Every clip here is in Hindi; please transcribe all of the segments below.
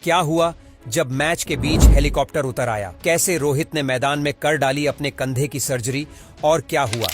क्या हुआ जब मैच के बीच हेलीकॉप्टर उतर आया, कैसे रोहित ने मैदान में कर डाली अपने कंधे की सर्जरी, और क्या हुआ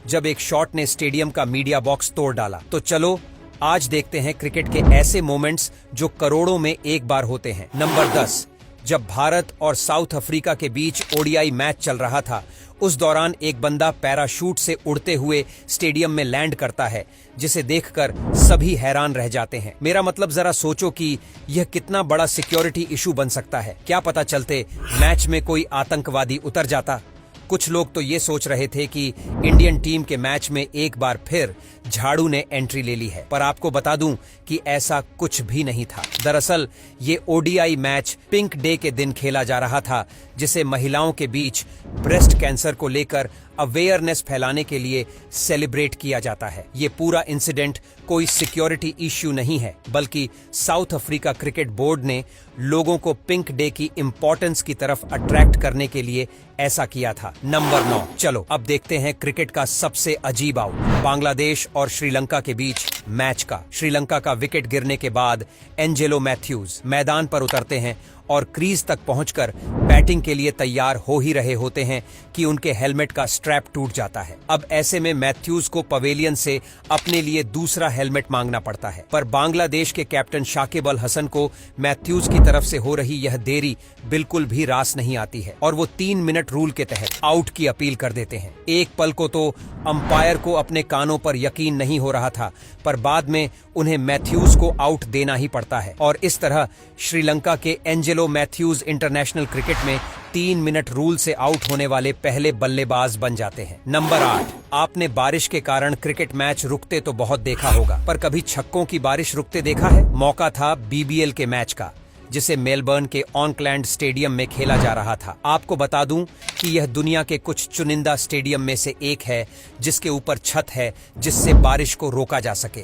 जब एक शॉट ने स्टेडियम का मीडिया बॉक्स तोड़ डाला। तो चलो आज देखते हैं क्रिकेट के ऐसे मोमेंट्स जो करोड़ों में एक बार होते हैं। नंबर 10, जब भारत और साउथ अफ्रीका के बीच ओडीआई मैच चल रहा था, उस दौरान एक बंदा पैराशूट से उड़ते हुए स्टेडियम में लैंड करता है, जिसे देखकर सभी हैरान रह जाते हैं। मेरा मतलब जरा सोचो कि यह कितना बड़ा सिक्योरिटी इशू बन सकता है। क्या पता चलते मैच में कोई आतंकवादी उतर जाता। कुछ लोग तो ये सोच रहे थे कि इंडियन टीम के मैच में एक बार फिर झाड़ू ने एंट्री ले ली है, पर आपको बता दूं कि ऐसा कुछ भी नहीं था। दरअसल ये ओडीआई मैच पिंक डे के दिन खेला जा रहा था, जिसे महिलाओं के बीच ब्रेस्ट कैंसर को लेकर अवेयरनेस फैलाने के लिए सेलिब्रेट किया जाता है। ये पूरा इंसिडेंट कोई सिक्योरिटी इश्यू नहीं है, बल्कि साउथ अफ्रीका क्रिकेट बोर्ड ने लोगों को पिंक डे की इंपॉर्टेंस की तरफ अट्रैक्ट करने के लिए ऐसा किया था। नंबर 9, चलो अब देखते हैं क्रिकेट का सबसे अजीब आउट, बांग्लादेश और श्रीलंका के बीच मैच का। श्रीलंका का विकेट गिरने के बाद एंजेलो मैथ्यूज मैदान पर उतरते हैं और क्रीज तक पहुंचकर बैटिंग के लिए तैयार हो ही रहे होते हैं कि उनके हेलमेट का स्ट्रैप टूट जाता है। अब ऐसे में मैथ्यूज को पवेलियन से अपने लिए दूसरा हेलमेट मांगना पड़ता है, पर बांग्लादेश के कैप्टन शाकिब अल हसन को मैथ्यूज की तरफ से हो रही यह देरी बिल्कुल भी रास नहीं आती है और वो 3 मिनट रूल के तहत आउट की अपील कर देते हैं। एक पल को तो अंपायर को अपने कानों पर यकीन नहीं हो रहा था, पर बाद में उन्हें मैथ्यूज को आउट देना ही पड़ता है और इस तरह श्रीलंका के एंजेलो मैथ्यूज इंटरनेशनल क्रिकेट में 3 मिनट रूल से आउट होने वाले पहले बल्लेबाज बन जाते हैं। नंबर 8, आपने बारिश के कारण क्रिकेट मैच रुकते तो बहुत देखा होगा, पर कभी छक्कों की बारिश रुकते देखा है? मौका था बीबीएल के मैच का, जिसे मेलबर्न के ऑकलैंड स्टेडियम में खेला जा रहा था। आपको बता दूं कि यह दुनिया के कुछ चुनिंदा स्टेडियम में से एक है जिसके ऊपर छत है जिससे बारिश को रोका जा सके,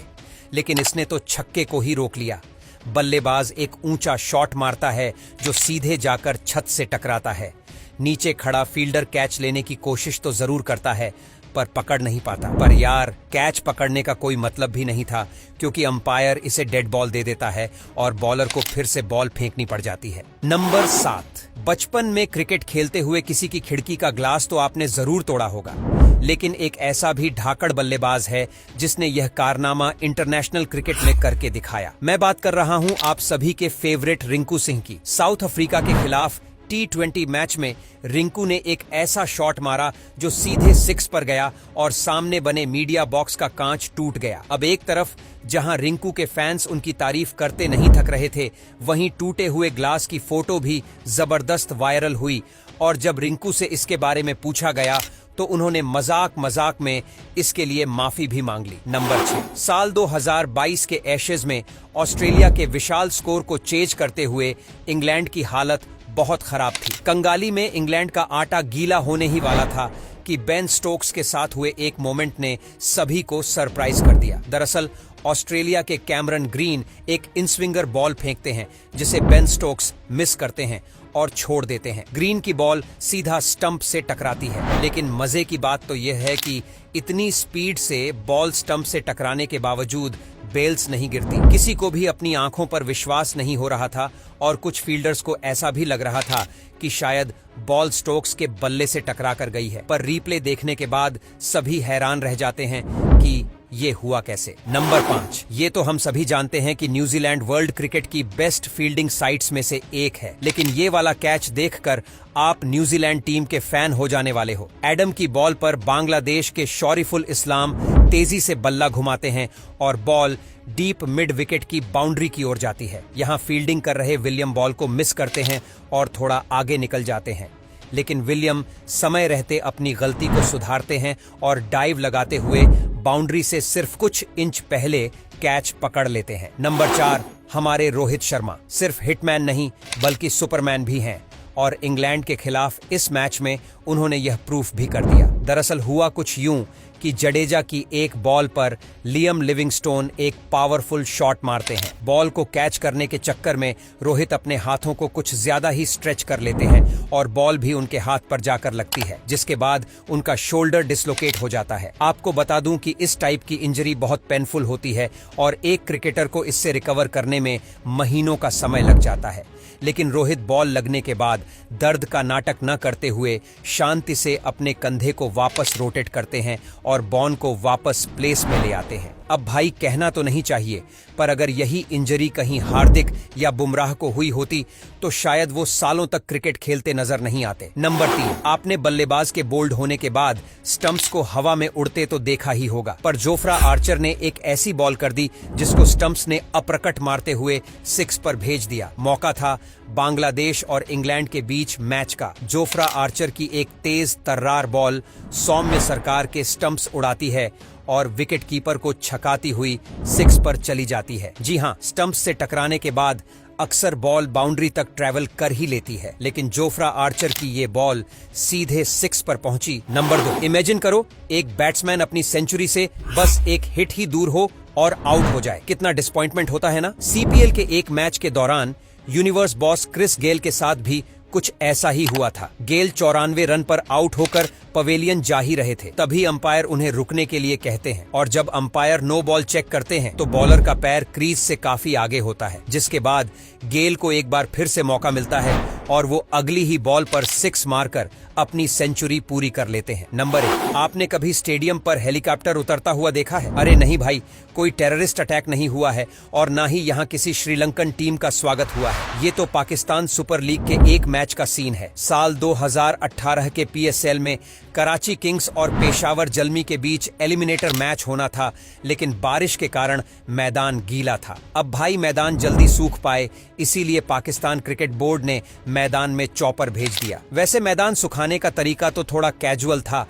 लेकिन इसने तो छक्के को ही रोक लिया। बल्लेबाज एक ऊंचा शॉट मारता है जो सीधे जाकर छत से टकराता है। नीचे खड़ा फील्डर कैच लेने की कोशिश तो जरूर करता है, पर पकड़ नहीं पाता। पर यार, कैच पकड़ने का कोई मतलब भी नहीं था, क्योंकि अंपायर इसे डेड बॉल दे देता है और बॉलर को फिर से बॉल फेंकनी पड़ जाती है। नंबर 7, बचपन में क्रिकेट खेलते हुए किसी की खिड़की का ग्लास तो आपने जरूर तोड़ा होगा, लेकिन एक ऐसा भी धाकड़ बल्लेबाज है जिसने यह कारनामा इंटरनेशनल क्रिकेट में करके दिखाया। मैं बात कर रहा हूं आप सभी के फेवरेट रिंकू सिंह की। साउथ अफ्रीका के खिलाफ T20 मैच में रिंकू ने एक ऐसा शॉट मारा जो सीधे 6 पर गया और सामने बने मीडिया बॉक्स का कांच टूट गया। अब एक तरफ जहां रिंकू के फैंस उनकी तारीफ करते नहीं थक रहे थे, वहीं टूटे हुए ग्लास की फोटो भी जबरदस्त वायरल हुई और जब रिंकू से इसके बारे में पूछा गया तो उन्होंने मजाक में इसके लिए माफी भी मांग ली। नंबर 6, साल 2022 के एशेज में ऑस्ट्रेलिया के विशाल स्कोर को चेज करते हुए इंग्लैंड की हालत बहुत खराब थी। कंगाली में इंग्लैंड का आटा गीला होने ही वाला था कि बेन स्टोक्स के साथ हुए एक मोमेंट ने सभी को सरप्राइज कर दिया। दरअसल ऑस्ट्रेलिया के कैमरन ग्रीन एक इनस्विंगर बॉल फेंकते हैं जिसे बेन स्टोक्स मिस करते हैं और छोड़ देते हैं। ग्रीन की बॉल सीधा स्टंप से टकराती है, लेकिन मजे की बात तो यह है कि इतनी स्पीड से बॉल स्टंप से टकराने के बावजूद बेल्स नहीं गिरती। किसी को भी अपनी आंखों पर विश्वास नहीं हो रहा था और कुछ फील्डर्स को ऐसा भी लग रहा था कि शायद बॉल स्टोक्स के बल्ले से टकरा कर गई है, पर रीप्ले देखने के बाद सभी हैरान रह जाते हैं कि ये हुआ कैसे। नंबर 5, ये तो हम सभी जानते हैं कि न्यूजीलैंड वर्ल्ड क्रिकेट की बेस्ट फील्डिंग साइट्स में से एक है, लेकिन ये वाला कैच देखकर आप न्यूजीलैंड टीम के फैन हो जाने वाले हो। एडम की बॉल पर बांग्लादेश के शौरीफुल इस्लाम तेजी से बल्ला घुमाते हैं और बॉल डीप मिड विकेट की बाउंड्री की ओर जाती है। यहाँ फील्डिंग कर रहे विलियम बॉल को मिस करते हैं और थोड़ा आगे निकल जाते हैं, लेकिन विलियम समय रहते अपनी गलती को सुधारते हैं और डाइव लगाते हुए बाउंड्री से सिर्फ कुछ इंच पहले कैच पकड़ लेते हैं। नंबर 4, हमारे रोहित शर्मा सिर्फ हिटमैन नहीं बल्कि सुपरमैन भी हैं और इंग्लैंड के खिलाफ इस मैच में उन्होंने यह प्रूफ भी कर दिया। दरअसल हुआ कुछ यूं कि जडेजा की एक बॉल पर लियम लिविंगस्टोन एक पावरफुल शॉट मारते हैं। बॉल को कैच करने के चक्कर में रोहित अपने हाथों को कुछ ज्यादा ही स्ट्रेच कर लेते हैं और बॉल भी उनके हाथ पर जाकर लगती है, जिसके बाद उनका शोल्डर डिसलोकेट हो जाता है। आपको बता दूं कि इस टाइप की इंजरी बहुत पेनफुल होती है और एक क्रिकेटर को इससे रिकवर करने में महीनों का समय लग जाता है। लेकिन रोहित बॉल लगने के बाद दर्द का नाटक न करते हुए शांति से अपने कंधे को वापस रोटेट करते हैं और बॉल को वापस प्लेस में ले आते हैं। अब भाई कहना तो नहीं चाहिए, पर अगर यही इंजरी कहीं हार्दिक या बुमराह को हुई होती तो शायद वो सालों तक क्रिकेट खेलते नजर नहीं आते। नंबर 3, आपने बल्लेबाज के बोल्ड होने के बाद स्टंप्स को हवा में उड़ते तो देखा ही होगा, पर जोफ्रा आर्चर ने एक ऐसी बॉल कर दी जिसको स्टंप्स ने अप्रकट मारते हुए 6 पर भेज दिया। मौका था बांग्लादेश और इंग्लैंड के बीच मैच का। जोफ्रा आर्चर की एक तेज तर्रार बॉल सौम्य सरकार के स्टंप्स उड़ाती है और विकेट कीपर को छकाती हुई 6 पर चली जाती है। जी हां, स्टंप्स से टकराने के बाद अक्सर बॉल बाउंड्री तक ट्रैवल कर ही लेती है, लेकिन जोफ्रा आर्चर की ये बॉल सीधे 6 पर पहुंची। नंबर 2, इमेजिन करो एक बैट्समैन अपनी सेंचुरी से बस एक हिट ही दूर हो और आउट हो जाए। कितना डिसअपॉइंटमेंट होता है ना। सीपीएल के एक मैच के दौरान यूनिवर्स बॉस क्रिस गेल के साथ भी कुछ ऐसा ही हुआ था। गेल 94 रन पर आउट होकर पवेलियन जा ही रहे थे, तभी अंपायर उन्हें रुकने के लिए कहते हैं और जब अंपायर नो बॉल चेक करते हैं तो बॉलर का पैर क्रीज से काफी आगे होता है, जिसके बाद गेल को एक बार फिर से मौका मिलता है और वो अगली ही बॉल पर 6 मारकर अपनी सेंचुरी पूरी कर लेते हैं। नंबर 1, आपने कभी स्टेडियम पर हेलीकॉप्टर उतरता हुआ देखा है? अरे नहीं भाई, कोई टेररिस्ट अटैक नहीं हुआ है और ना ही यहाँ किसी श्रीलंकन टीम का स्वागत हुआ है। ये तो पाकिस्तान सुपर लीग के एक मैच का सीन है। साल 2018 के पीएसएल में कराची किंग्स और पेशावर जलमी के बीच एलिमिनेटर मैच होना था, लेकिन बारिश के कारण मैदान गीला था। अब भाई मैदान जल्दी सूख पाए, इसीलिए पाकिस्तान क्रिकेट बोर्ड ने मैदान में चॉपर भेज दिया। वैसे मैदान सुखाने का तरीका तो थोड़ा कैजुअल था,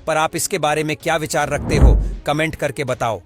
पर आप इसके बारे में क्या विचार रखते हो, कमेंट करके बताओ।